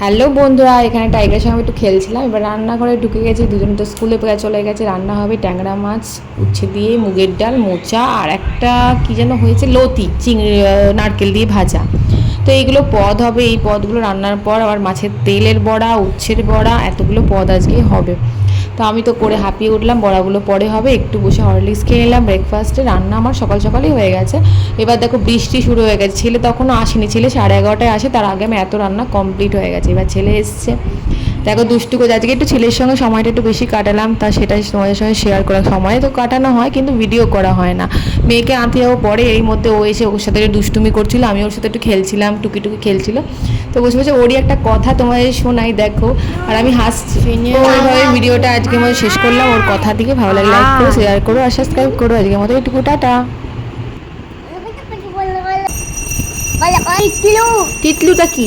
Hello বন্ধুরা, এখানে টাইগারের সঙ্গে একটু খেলছিলাম। এবার রান্নাঘরে ঢুকে গেছি, দুজন তো স্কুলে চলে গেছে। রান্না হবে ট্যাংরা মাছ, উচ্ছে দিয়ে, মুগের ডাল, মোচা আর একটা কী যেন হয়েছে, লতি চিংড়ি, নারকেল দিয়ে ভাজা। তো এইগুলো পদ হবে। এই পদগুলো রান্নার পর আবার মাছের তেলের বড়া, উচ্ছের বড়া, এতগুলো পদ আজকে হবে। তো আমি তো করে হাঁপিয়ে উঠলাম, বড়াগুলো পরে হবে। একটু বসে হরলিক্স খেয়ে নিলাম ব্রেকফাস্টে। রান্না আমার সকাল সকালই হয়ে গেছে। এবার দেখো বৃষ্টি শুরু হয়ে গেছে। ছেলে তখনও আসেনি, ছেলে 11:30টায় আসে, তার আগে আমি এত রান্না কমপ্লিট হয়ে গেছে। এবার ছেলে এসছে, দেখো দুষ্টু করে। আজকে একটু ছেলের সঙ্গে সময়টা একটু বেশি কাটালাম, তা সেটাই তোমাদের সঙ্গে শেয়ার করা। সময় তো কাটানো হয় কিন্তু ভিডিও করা হয় না। মেয়েকে আনতে যাবো পরে, এই মধ্যে ও এসে ওর সাথে একটু দুষ্টুমি করছিল, আমি ওর সাথে একটু খেলছিলাম, টুকি টুকি খেলছিল। তো বসে বসে ওরই একটা কথা তোমাদের শোনাই, দেখো। আর আমি হাসছি। তো ওইভাবে ভিডিওটা আজকের মতো শেষ করলাম। ওর কথা দিকে ভালো লাগে লাইক করো, শেয়ার করো আর সাবস্ক্রাইব করো। আজকের মতো একটু টাটা। তিতলুটা কি?